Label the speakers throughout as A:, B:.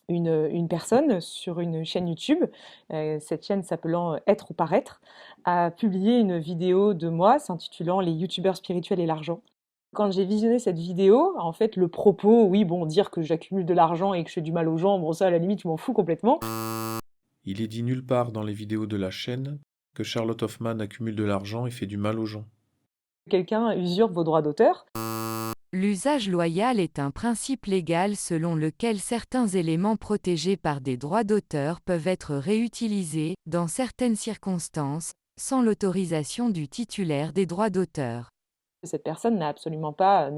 A: une personne sur une chaîne YouTube, cette chaîne s'appelant Être ou Paraître, a publié une vidéo de moi s'intitulant Les youtubeurs spirituels et l'argent. Quand j'ai visionné cette vidéo, en fait, le propos, oui, bon, dire que j'accumule de l'argent et que je fais du mal aux gens, bon, ça, à la limite, je m'en fous complètement.
B: Il est dit nulle part dans les vidéos de la chaîne que Charlotte Hoffman accumule de l'argent et fait du mal aux gens.
A: Quelqu'un usurpe vos droits d'auteur.
C: L'usage loyal est un principe légal selon lequel certains éléments protégés par des droits d'auteur peuvent être réutilisés, dans certaines circonstances, sans l'autorisation du titulaire des droits d'auteur.
A: Cette personne ne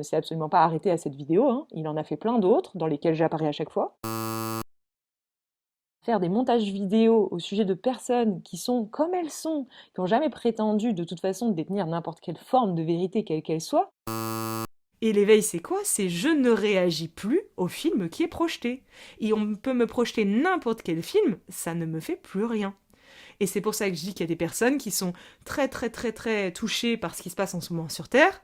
A: s'est absolument pas arrêtée à cette vidéo, hein. Il en a fait plein d'autres dans lesquelles j'apparais à chaque fois. Faire des montages vidéo au sujet de personnes qui sont comme elles sont, qui n'ont jamais prétendu de toute façon détenir n'importe quelle forme de vérité quelle qu'elle soit.
D: Et l'éveil, c'est quoi? C'est je ne réagis plus au film qui est projeté. Et on peut me projeter n'importe quel film, ça ne me fait plus rien. Et c'est pour ça que je dis qu'il y a des personnes qui sont très très très très touchées par ce qui se passe en ce moment sur Terre,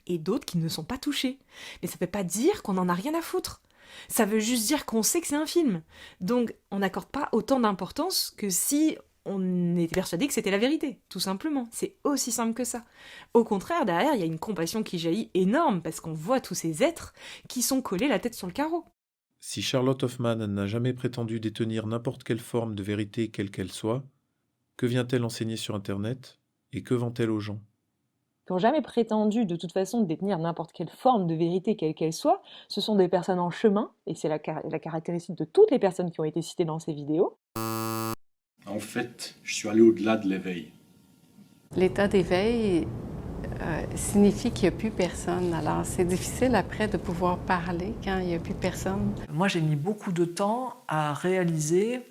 D: et d'autres qui ne sont pas touchées. Mais ça ne veut pas dire qu'on n'en a rien à foutre. Ça veut juste dire qu'on sait que c'est un film. Donc on n'accorde pas autant d'importance que si on était persuadé que c'était la vérité, tout simplement. C'est aussi simple que ça. Au contraire, derrière, il y a une compassion qui jaillit énorme parce qu'on voit tous ces êtres qui sont collés la tête sur le carreau.
B: Si Charlotte Hoffman n'a jamais prétendu détenir n'importe quelle forme de vérité quelle qu'elle soit, que vient-elle enseigner sur Internet et que vend-elle aux gens?
A: Qui n'ont jamais prétendu de toute façon détenir n'importe quelle forme de vérité quelle qu'elle soit, ce sont des personnes en chemin, et c'est la caractéristique de toutes les personnes qui ont été citées dans ces vidéos.
E: En fait, je suis allé au-delà de l'éveil.
F: L'état d'éveil signifie qu'il n'y a plus personne. Alors, c'est difficile après de pouvoir parler quand il n'y a plus personne.
G: Moi, j'ai mis beaucoup de temps à réaliser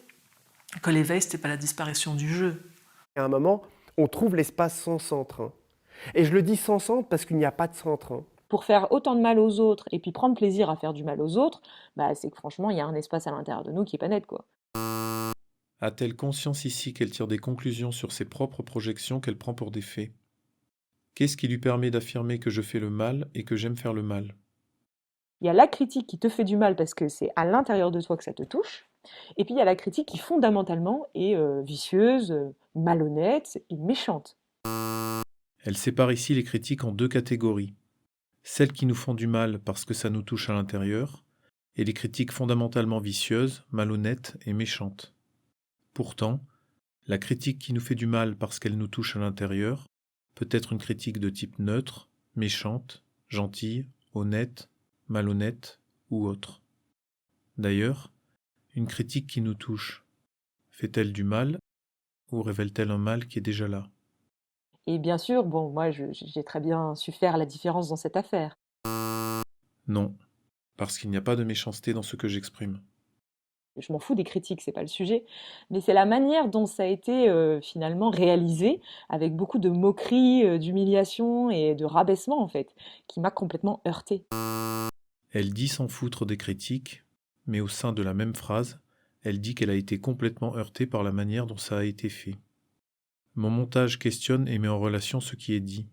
G: que l'éveil, c'était pas la disparition du jeu.
H: À un moment, on trouve l'espace sans centre, hein. Et je le dis sans centre parce qu'il n'y a pas de centre, hein.
A: Pour faire autant de mal aux autres et puis prendre plaisir à faire du mal aux autres, bah c'est que franchement, il y a un espace à l'intérieur de nous qui est pas net, quoi.
B: A-t-elle conscience ici qu'elle tire des conclusions sur ses propres projections qu'elle prend pour des faits? Qu'est-ce qui lui permet d'affirmer que je fais le mal et que j'aime faire le mal?
A: Il y a la critique qui te fait du mal parce que c'est à l'intérieur de toi que ça te touche, et puis il y a la critique qui fondamentalement est vicieuse, malhonnête et méchante.
B: Elle sépare ici les critiques en deux catégories. Celles qui nous font du mal parce que ça nous touche à l'intérieur, et les critiques fondamentalement vicieuses, malhonnêtes et méchantes. Pourtant, la critique qui nous fait du mal parce qu'elle nous touche à l'intérieur peut être une critique de type neutre, méchante, gentille, honnête, malhonnête ou autre. D'ailleurs, une critique qui nous touche, fait-elle du mal ou révèle-t-elle un mal qui est déjà là?
A: Et bien sûr, bon, moi j'ai très bien su faire la différence dans cette affaire.
B: Non, parce qu'il n'y a pas de méchanceté dans ce que j'exprime.
A: Je m'en fous des critiques, c'est pas le sujet, mais c'est la manière dont ça a été finalement réalisé, avec beaucoup de moquerie, d'humiliation et de rabaissement en fait, qui m'a complètement heurtée.
B: Elle dit s'en foutre des critiques, mais au sein de la même phrase, elle dit qu'elle a été complètement heurtée par la manière dont ça a été fait. Mon montage questionne et met en relation ce qui est dit.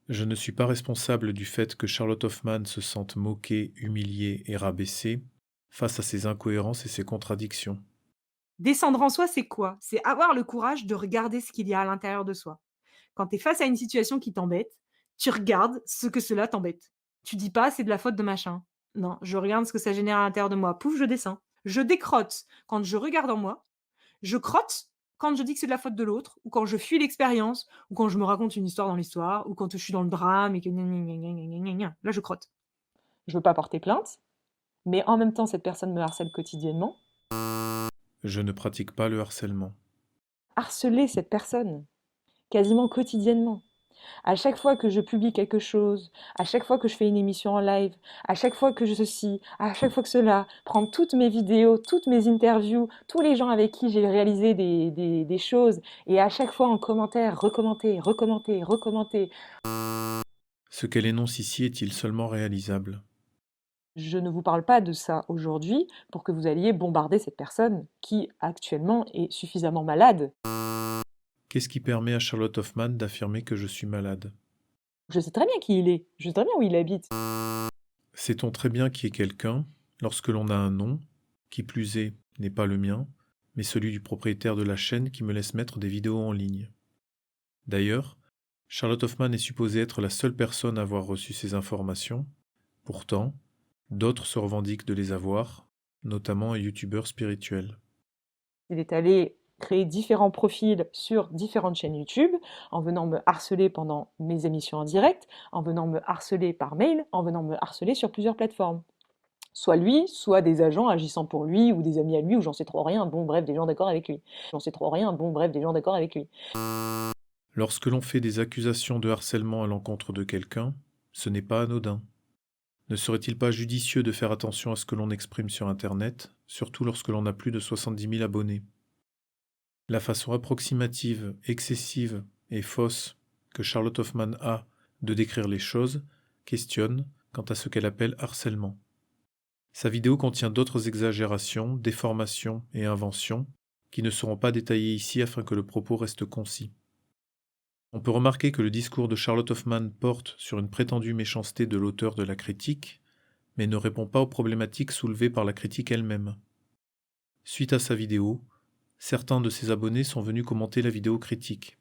B: Je ne suis pas responsable du fait que Charlotte Hoffman se sente moquée, humiliée et rabaissée face à ses incohérences et ses contradictions.
D: Descendre en soi, c'est quoi? C'est avoir le courage de regarder ce qu'il y a à l'intérieur de soi. Quand tu es face à une situation qui t'embête, tu regardes ce que cela t'embête. Tu dis pas: «C'est de la faute de machin». Non, je regarde ce que ça génère à l'intérieur de moi. Pouf, je descends. Je décrotte quand je regarde en moi. Je crotte quand je dis que c'est de la faute de l'autre, ou quand je fuis l'expérience, ou quand je me raconte une histoire dans l'histoire, ou quand je suis dans le drame et que gna gna gna gna gna gna gna. Là, je crotte.
A: Je veux pas porter plainte, mais en même temps cette personne me harcèle quotidiennement.
B: Je ne pratique pas le harcèlement.
A: Harceler cette personne, quasiment quotidiennement. À chaque fois que je publie quelque chose, à chaque fois que je fais une émission en live, à chaque fois que je ceci, à chaque fois que cela, prendre toutes mes vidéos, toutes mes interviews, tous les gens avec qui j'ai réalisé des choses, et à chaque fois en commentaire, recommenter, recommenter, recommenter.
B: Ce qu'elle énonce ici est-il seulement réalisable?
A: Je ne vous parle pas de ça aujourd'hui pour que vous alliez bombarder cette personne qui actuellement est suffisamment malade.
B: Qu'est-ce qui permet à Charlotte Hoffman d'affirmer que je suis malade?
A: Je sais très bien qui il est, je sais très bien où il habite.
B: Sait-on très bien qui est quelqu'un lorsque l'on a un nom, Qui plus est, n'est pas le mien, mais celui du propriétaire de la chaîne qui me laisse mettre des vidéos en ligne. D'ailleurs, Charlotte Hoffman est supposée être la seule personne à avoir reçu ces informations. Pourtant, d'autres se revendiquent de les avoir, notamment un youtubeur spirituel.
A: Il est allé créer différents profils sur différentes chaînes YouTube, en venant me harceler pendant mes émissions en direct, en venant me harceler par mail, en venant me harceler sur plusieurs plateformes. Soit lui, soit des agents agissant pour lui, ou des amis à lui, ou j'en sais trop rien, bon bref, des gens d'accord avec lui. J'en sais trop rien, bon bref, des gens d'accord avec lui.
B: Lorsque l'on fait des accusations de harcèlement à l'encontre de quelqu'un, ce n'est pas anodin. Ne serait-il pas judicieux de faire attention à ce que l'on exprime sur Internet, surtout lorsque l'on a plus de 70 000 abonnés? La façon approximative, excessive et fausse que Charlotte Hoffman a de décrire les choses questionne quant à ce qu'elle appelle harcèlement. Sa vidéo contient d'autres exagérations, déformations et inventions qui ne seront pas détaillées ici afin que le propos reste concis. On peut remarquer que le discours de Charlotte Hoffman porte sur une prétendue méchanceté de l'auteur de la critique, mais ne répond pas aux problématiques soulevées par la critique elle-même. Suite à sa vidéo, certains de ses abonnés sont venus commenter la vidéo critique.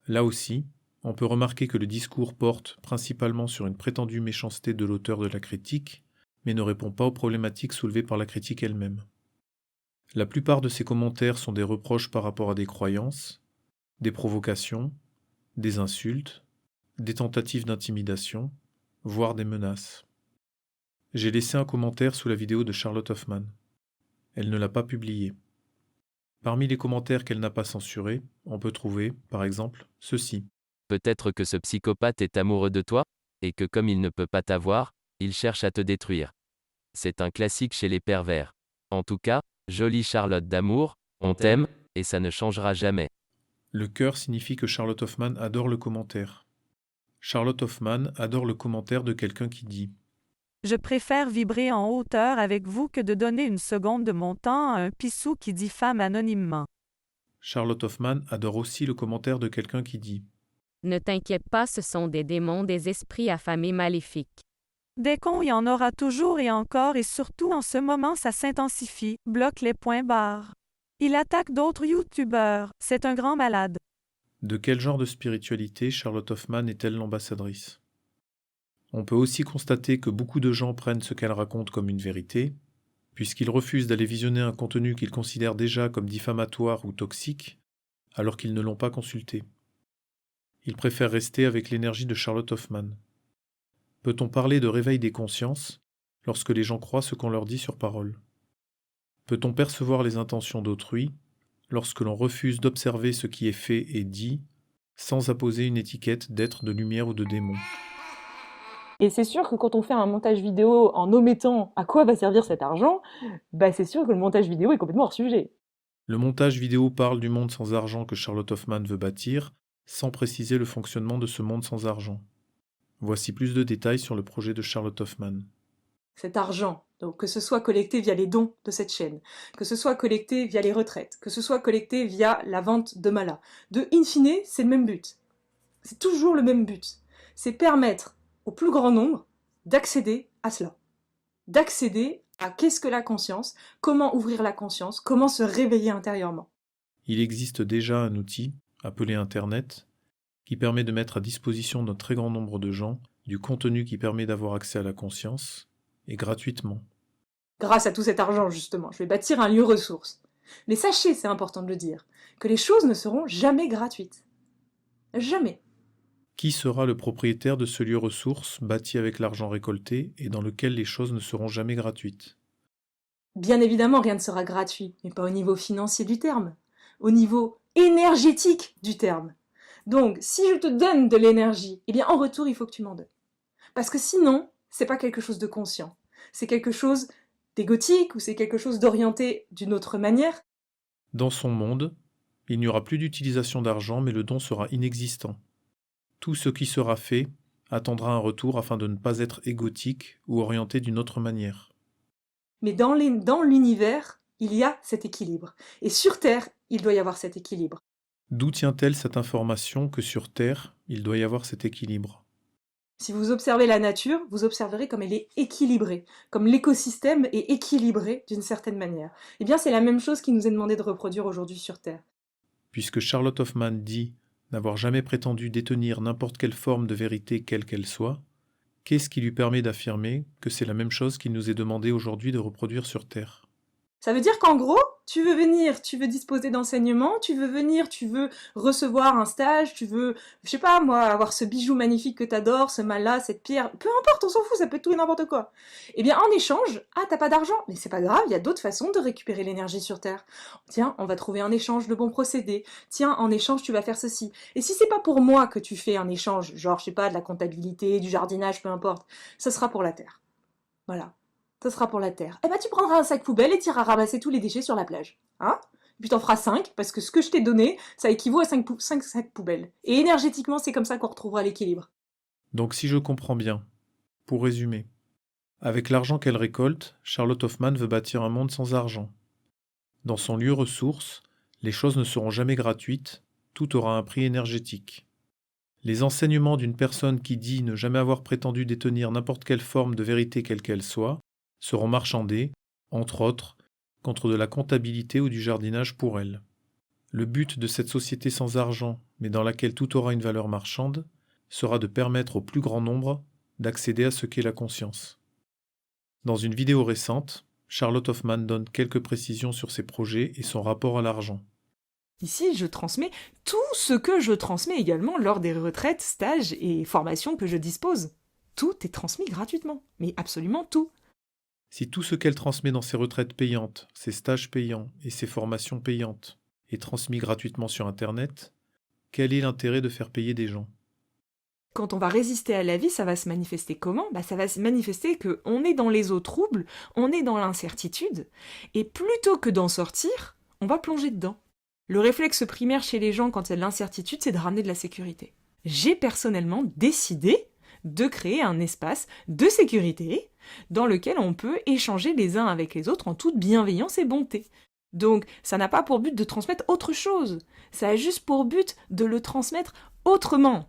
B: Là aussi, on peut remarquer que le discours porte principalement sur une prétendue méchanceté de l'auteur de la critique, mais ne répond pas aux problématiques soulevées par la critique elle-même. La plupart de ces commentaires sont des reproches par rapport à des croyances, des provocations, des insultes, des tentatives d'intimidation, voire des menaces. J'ai laissé un commentaire sous la vidéo de Charlotte Hoffman. Elle ne l'a pas publié. Parmi les commentaires qu'elle n'a pas censurés, on peut trouver, par exemple, ceci.
I: Peut-être que ce psychopathe est amoureux de toi, et que comme il ne peut pas t'avoir, il cherche à te détruire. C'est un classique chez les pervers. En tout cas, jolie Charlotte d'amour, on t'aime, et ça ne changera jamais.
B: Le cœur signifie que Charlotte Hoffman adore le commentaire. Charlotte Hoffman adore le commentaire de quelqu'un qui dit
J: « Je préfère vibrer en hauteur avec vous que de donner une seconde de mon temps à un pissou qui diffame anonymement. »
B: Charlotte Hoffman adore aussi le commentaire de quelqu'un qui dit
K: « Ne t'inquiète pas, ce sont des démons, des esprits affamés maléfiques. »
J: Des cons, il y en aura toujours et encore, et surtout en ce moment ça s'intensifie, bloque les points barres. Il attaque d'autres youtubeurs, c'est un grand malade.
B: De quel genre de spiritualité Charlotte Hoffman est-elle l'ambassadrice? On peut aussi constater que beaucoup de gens prennent ce qu'elle raconte comme une vérité, puisqu'ils refusent d'aller visionner un contenu qu'ils considèrent déjà comme diffamatoire ou toxique, alors qu'ils ne l'ont pas consulté. Ils préfèrent rester avec l'énergie de Charlotte Hoffman. Peut-on parler de réveil des consciences lorsque les gens croient ce qu'on leur dit sur parole? Peut-on percevoir les intentions d'autrui lorsque l'on refuse d'observer ce qui est fait et dit sans apposer une étiquette d'être de lumière ou de démon?
A: Et c'est sûr que quand on fait un montage vidéo en omettant à quoi va servir cet argent, c'est sûr que le montage vidéo est complètement hors sujet.
B: Le montage vidéo parle du monde sans argent que Charlotte Hoffman veut bâtir, sans préciser le fonctionnement de ce monde sans argent. Voici plus de détails sur le projet de Charlotte Hoffman.
D: Cet argent, donc que ce soit collecté via les dons de cette chaîne, que ce soit collecté via les retraites, que ce soit collecté via la vente de Mala, in fine, c'est le même but. C'est toujours le même but. C'est permettre au plus grand nombre d'accéder à cela. D'accéder à qu'est-ce que la conscience, comment ouvrir la conscience, comment se réveiller intérieurement.
B: Il existe déjà un outil, appelé Internet, qui permet de mettre à disposition d'un très grand nombre de gens du contenu qui permet d'avoir accès à la conscience, et gratuitement.
D: Grâce à tout cet argent, justement, je vais bâtir un lieu ressource. Mais sachez, c'est important de le dire, que les choses ne seront jamais gratuites. Jamais.
B: Qui sera le propriétaire de ce lieu ressource bâti avec l'argent récolté et dans lequel les choses ne seront jamais gratuites?
D: Bien évidemment, rien ne sera gratuit, mais pas au niveau financier du terme, au niveau énergétique du terme. Donc, si je te donne de l'énergie, eh bien en retour, il faut que tu m'en donnes. Parce que sinon, c'est pas quelque chose de conscient. C'est quelque chose d'égotique ou c'est quelque chose d'orienté d'une autre manière.
B: Dans son monde, il n'y aura plus d'utilisation d'argent, mais le don sera inexistant. Tout ce qui sera fait attendra un retour afin de ne pas être égotique ou orienté d'une autre manière.
D: Mais dans l'univers, il y a cet équilibre. Et sur Terre, il doit y avoir cet équilibre.
B: D'où tient-elle cette information que sur Terre, il doit y avoir cet équilibre?
D: Si vous observez la nature, vous observerez comme elle est équilibrée, comme l'écosystème est équilibré d'une certaine manière. Eh bien, c'est la même chose qui nous est demandé de reproduire aujourd'hui sur Terre.
B: Puisque Charlotte Hoffman dit n'avoir jamais prétendu détenir n'importe quelle forme de vérité quelle qu'elle soit, qu'est-ce qui lui permet d'affirmer que c'est la même chose qu'il nous est demandé aujourd'hui de reproduire sur Terre?
D: Ça veut dire qu'en gros, tu veux venir, tu veux disposer d'enseignements, tu veux venir, tu veux recevoir un stage, tu veux, je sais pas moi, avoir ce bijou magnifique que t'adores, ce mal-là, cette pierre, peu importe, on s'en fout, ça peut être tout et n'importe quoi. Eh bien, en échange, ah, t'as pas d'argent, mais c'est pas grave, il y a d'autres façons de récupérer l'énergie sur Terre. Tiens, on va trouver un échange de bons procédés. Tiens, en échange, tu vas faire ceci. Et si c'est pas pour moi que tu fais un échange, genre, je sais pas, de la comptabilité, du jardinage, peu importe, ce sera pour la Terre. Voilà. Ce sera pour la Terre. Eh ben, tu prendras un sac poubelle et tu iras ramasser tous les déchets sur la plage. Hein? Et puis t'en feras 5, parce que ce que je t'ai donné, ça équivaut à 5 sacs poubelles. Et énergétiquement, c'est comme ça qu'on retrouvera l'équilibre.
B: Donc si je comprends bien, pour résumer, avec l'argent qu'elle récolte, Charlotte Hoffman veut bâtir un monde sans argent. Dans son lieu ressource, les choses ne seront jamais gratuites, tout aura un prix énergétique. Les enseignements d'une personne qui dit ne jamais avoir prétendu détenir n'importe quelle forme de vérité quelle qu'elle soit, seront marchandés, entre autres, contre de la comptabilité ou du jardinage pour elle. Le but de cette société sans argent, mais dans laquelle tout aura une valeur marchande, sera de permettre au plus grand nombre d'accéder à ce qu'est la conscience. Dans une vidéo récente, Charlotte Hoffman donne quelques précisions sur ses projets et son rapport à l'argent.
D: Ici, je transmets tout ce que je transmets également lors des retraites, stages et formations que je dispose. Tout est transmis gratuitement, mais absolument tout.
B: Si tout ce qu'elle transmet dans ses retraites payantes, ses stages payants et ses formations payantes est transmis gratuitement sur Internet, quel est l'intérêt de faire payer des gens?
D: Quand on va résister à la vie, ça va se manifester comment? Ça va se manifester qu'on est dans les eaux troubles, on est dans l'incertitude, et plutôt que d'en sortir, on va plonger dedans. Le réflexe primaire chez les gens quand il y a de l'incertitude, c'est de ramener de la sécurité. J'ai personnellement décidé de créer un espace de sécurité dans lequel on peut échanger les uns avec les autres en toute bienveillance et bonté. Donc, ça n'a pas pour but de transmettre autre chose, ça a juste pour but de le transmettre autrement.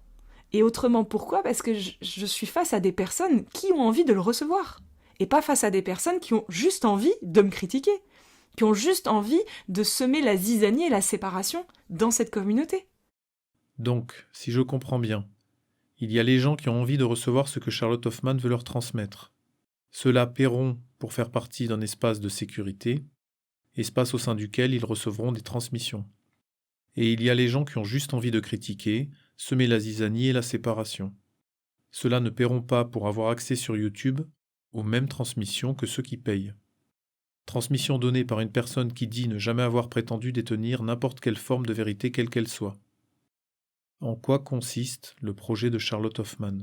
D: Et autrement, pourquoi? Parce que je suis face à des personnes qui ont envie de le recevoir, et pas face à des personnes qui ont juste envie de me critiquer, qui ont juste envie de semer la zizanie et la séparation dans cette communauté.
B: Donc, si je comprends bien, il y a les gens qui ont envie de recevoir ce que Charlotte Hoffman veut leur transmettre. Ceux-là paieront pour faire partie d'un espace de sécurité, espace au sein duquel ils recevront des transmissions. Et il y a les gens qui ont juste envie de critiquer, semer la zizanie et la séparation. Ceux-là ne paieront pas pour avoir accès sur YouTube aux mêmes transmissions que ceux qui payent. Transmission donnée par une personne qui dit ne jamais avoir prétendu détenir n'importe quelle forme de vérité quelle qu'elle soit. En quoi consiste le projet de Charlotte Hoffman ?